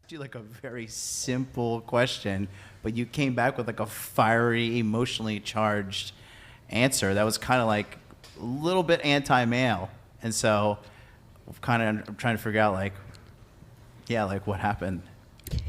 You like a very simple question, but you came back with like a fiery, emotionally charged answer that was kind of like a little bit anti-male. And so I'm trying to figure out like what happened.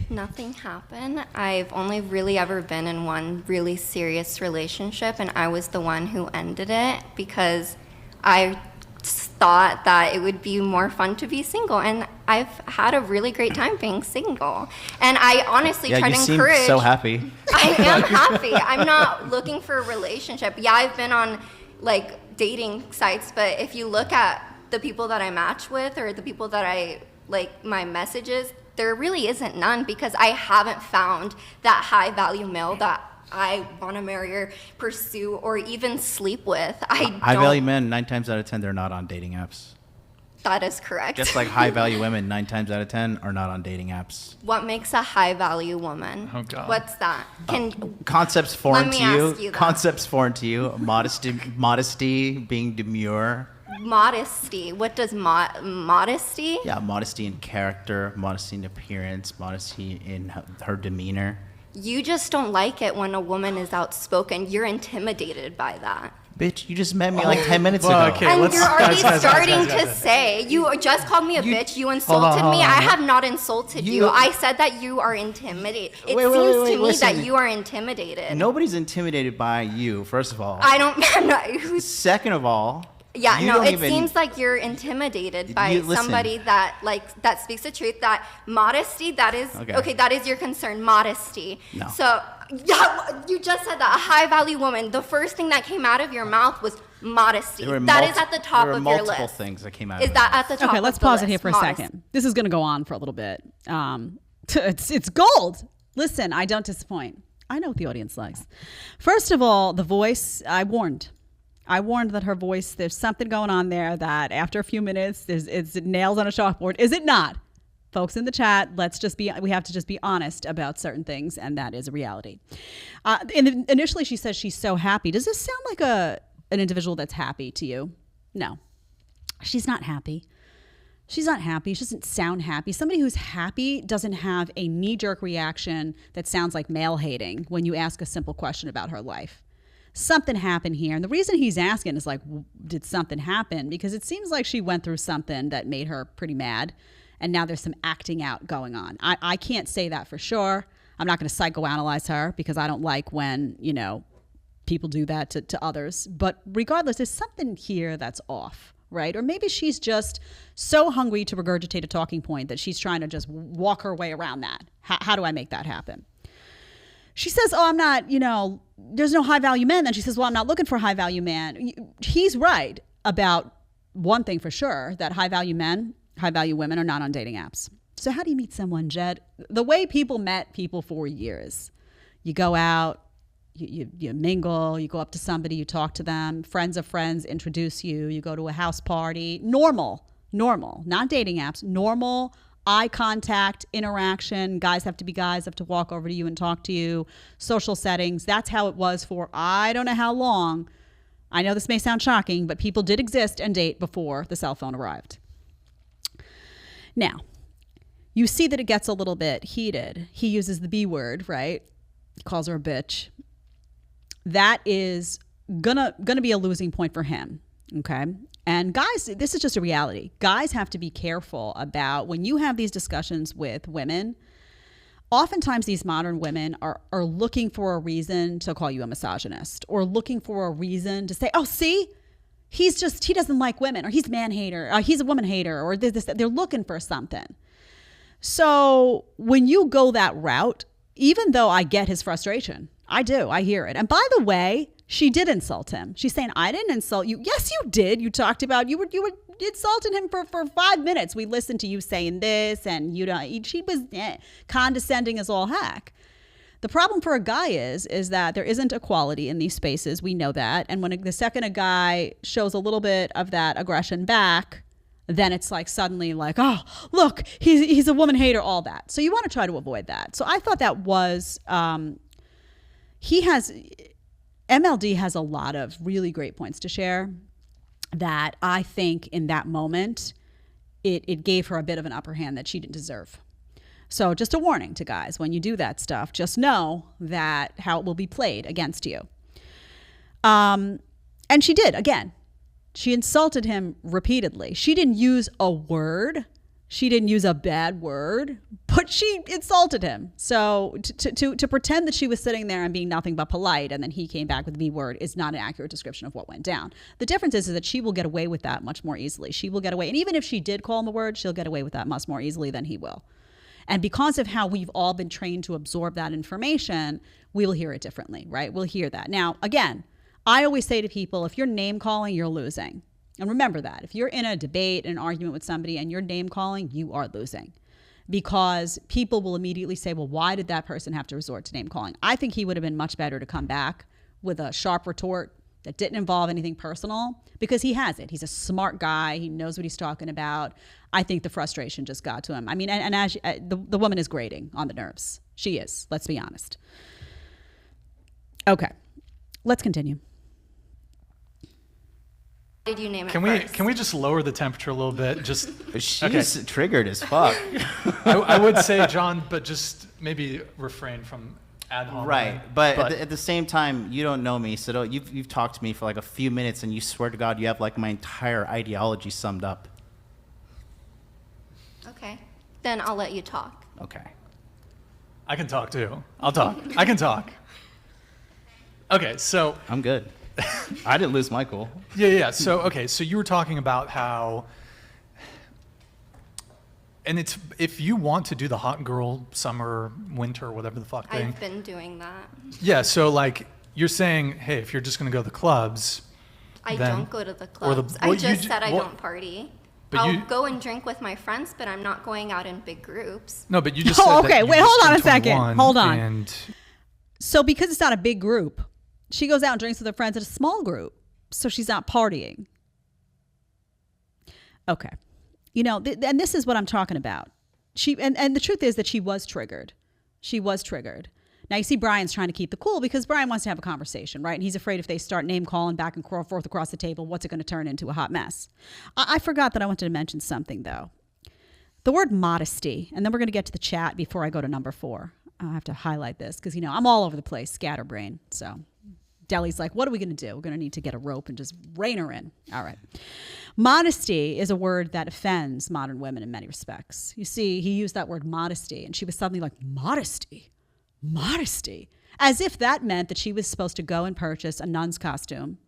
Nothing happened. I've only really ever been in one really serious relationship, and I was the one who ended it because I thought that it would be more fun to be single, and I've had a really great time being single. And I honestly try to encourage. You seem so happy. I am happy. I'm not looking for a relationship. Yeah, I've been on like dating sites, but if you look at the people that I match with or the people that I like my messages, there really isn't none because I haven't found that high value male that I want to marry or pursue or even sleep with. High value men, 9 times out of 10, they're not on dating apps. That is correct. Just like high value women, 9 times out of 10 are not on dating apps. What makes a high value woman? Oh God. What's that? Concepts foreign to you. Ask you that. Concepts foreign to you. Modesty, being demure. Modesty. What does modesty? Yeah, modesty in character, modesty in appearance, modesty in her demeanor. You just don't like it when a woman is outspoken. You're intimidated by that. Bitch, you just met me like 10 minutes ago. Okay, And you're already starting guys. to say, you just called me a bitch, you insulted me. I have not insulted you. I said that you are intimidated. It seems to me that you are intimidated. Nobody's intimidated by you, first of all. I'm not. Second of all, yeah, no, it seems like you're intimidated by somebody that speaks the truth. That modesty, that is okay. That is your concern, modesty. No. So yeah, you just said that a high value woman. The first thing that came out of your mouth was modesty. That is at the top of your list. There were multiple things that came out. Is that at the top? Okay, let's pause it here for a second. This is going to go on for a little bit. It's gold. Listen, I don't disappoint. I know what the audience likes. First of all, the voice. I warned that her voice, there's something going on there that after a few minutes, it's nails on a chalkboard. Is it not? Folks in the chat, we have to just be honest about certain things, and that is a reality. And initially she says she's so happy. Does this sound like an individual that's happy to you? No. She's not happy. She's not happy. She doesn't sound happy. Somebody who's happy doesn't have a knee-jerk reaction that sounds like male hating when you ask a simple question about her life. Something happened here. And the reason he's asking is like, did something happen? Because it seems like she went through something that made her pretty mad. And now there's some acting out going on. I can't say that for sure. I'm not going to psychoanalyze her because I don't like when, people do that to others. But regardless, there's something here that's off, right? Or maybe she's just so hungry to regurgitate a talking point that she's trying to just walk her way around that. How do I make that happen? She says, I'm not, there's no high value men. Then she says, well, I'm not looking for a high value man. He's right about one thing for sure, that high value women are not on dating apps. So how do you meet someone, Jed? The way people met people for years. You go out, you mingle, you go up to somebody, you talk to them, friends of friends introduce you, you go to a house party. Normal, not dating apps, normal eye contact, interaction. Guys have to be guys, have to walk over to you and talk to you. Social settings. That's how it was for I don't know how long. I know this may sound shocking, but people did exist and date before the cell phone arrived. Now, you see that it gets a little bit heated. He uses the B word, right? He calls her a bitch. That is gonna be a losing point for him, okay? And guys, this is just a reality. Guys have to be careful about when you have these discussions with women. Oftentimes these modern women are looking for a reason to call you a misogynist or looking for a reason to say, oh, see, he doesn't like women, or he's a man hater, or he's a woman hater, or this. They're looking for something. So when you go that route, even though I get his frustration, I do, I hear it. And by the way, she did insult him. She's saying, I didn't insult you. Yes, you did. You talked about, you were insulting him for 5 minutes. We listened to you saying this, and she was condescending as all heck. The problem for a guy is that there isn't equality in these spaces. We know that. And when the second a guy shows a little bit of that aggression back, then it's like suddenly like, oh, look, he's a woman hater, all that. So you want to try to avoid that. So I thought that was, MLD has a lot of really great points to share that I think in that moment, it gave her a bit of an upper hand that she didn't deserve. So just a warning to guys, when you do that stuff, just know that how it will be played against you. And she did, again. She insulted him repeatedly. She didn't use a word. She didn't use a bad word, but she insulted him. So to pretend that she was sitting there and being nothing but polite and then he came back with the B word is not an accurate description of what went down. The difference is that she will get away with that much more easily. She will get away. And even if she did call him the word, she'll get away with that much more easily than he will. And because of how we've all been trained to absorb that information, we'll hear it differently, right? We'll hear that. Now, again, I always say to people, if you're name calling, you're losing. And remember that. If you're in a debate, an argument with somebody and you're name calling, you are losing. Because people will immediately say, well, why did that person have to resort to name calling? I think he would have been much better to come back with a sharp retort that didn't involve anything personal, because he has it. He's a smart guy. He knows what he's talking about. I think the frustration just got to him. I mean, and as the woman is grating on the nerves. She is. Let's be honest. Okay. Let's continue. Did you name it first? Can we just lower the temperature a little bit? Just She's triggered as fuck. I would say, John, but just maybe refrain from ad hominem. Right, but at the same time, you don't know me, so you've talked to me for like a few minutes, and you swear to God you have like my entire ideology summed up. Okay, then I'll let you talk. Okay. I can talk too. I'll talk. I can talk. Okay, so I'm good. I didn't lose my cool. Yeah. So you were talking about how, and it's, if you want to do the hot girl summer, winter, whatever the fuck thing. I've been doing that. Yeah. So like you're saying, hey, if you're just going to go to the clubs. I then, don't go to the clubs. I just said I don't party. I'll go and drink with my friends, but I'm not going out in big groups. No, but you just said that okay, you wait, just hold on a turned second. 21 Hold on. And So because it's not a big group, she goes out and drinks with her friends at a small group. So she's not partying. Okay. You know, and this is what I'm talking about. And the truth is that she was triggered. She was triggered. Now you see Brian's trying to keep the cool because Brian wants to have a conversation, right? And he's afraid if they start name calling back and forth across the table, what's it going to turn into? A hot mess. I forgot that I wanted to mention something though. The word modesty, and then we're going to get to the chat before I go to number 4. I have to highlight this because, you know, I'm all over the place, scatterbrain. So Deli's like, what are we going to do? We're going to need to get a rope and just rein her in. All right. Modesty is a word that offends modern women in many respects. You see, he used that word modesty, and she was suddenly like, modesty, as if that meant that she was supposed to go and purchase a nun's costume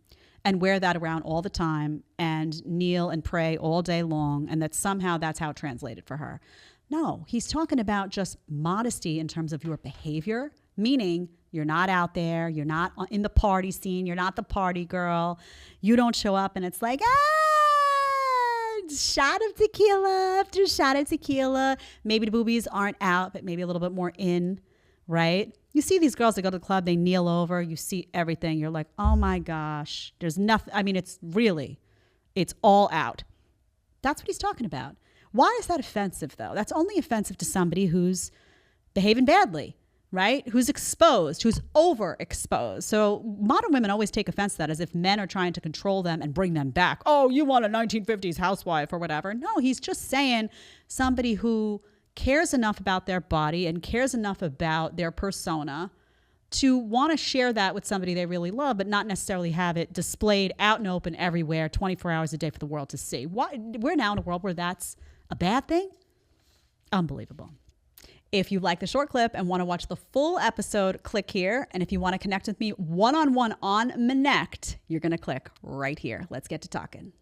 and wear that around all the time and kneel and pray all day long, and that somehow that's how it translated for her. No, he's talking about just modesty in terms of your behavior, meaning you're not out there, you're not in the party scene, you're not the party girl, you don't show up and it's like, shot of tequila after shot of tequila. Maybe the boobies aren't out, but maybe a little bit more in, right? You see these girls that go to the club, they kneel over, you see everything. You're like, oh my gosh, there's nothing. I mean, it's all out. That's what he's talking about. Why is that offensive though? That's only offensive to somebody who's behaving badly, right? Who's exposed, who's overexposed. So modern women always take offense to that as if men are trying to control them and bring them back. Oh, you want a 1950s housewife or whatever. No, he's just saying somebody who cares enough about their body and cares enough about their persona to want to share that with somebody they really love, but not necessarily have it displayed out and open everywhere 24 hours a day for the world to see. We're now in a world where that's a bad thing? Unbelievable. If you like the short clip and want to watch the full episode, click here. And if you want to connect with me one-on-one on Connect, you're going to click right here. Let's get to talking.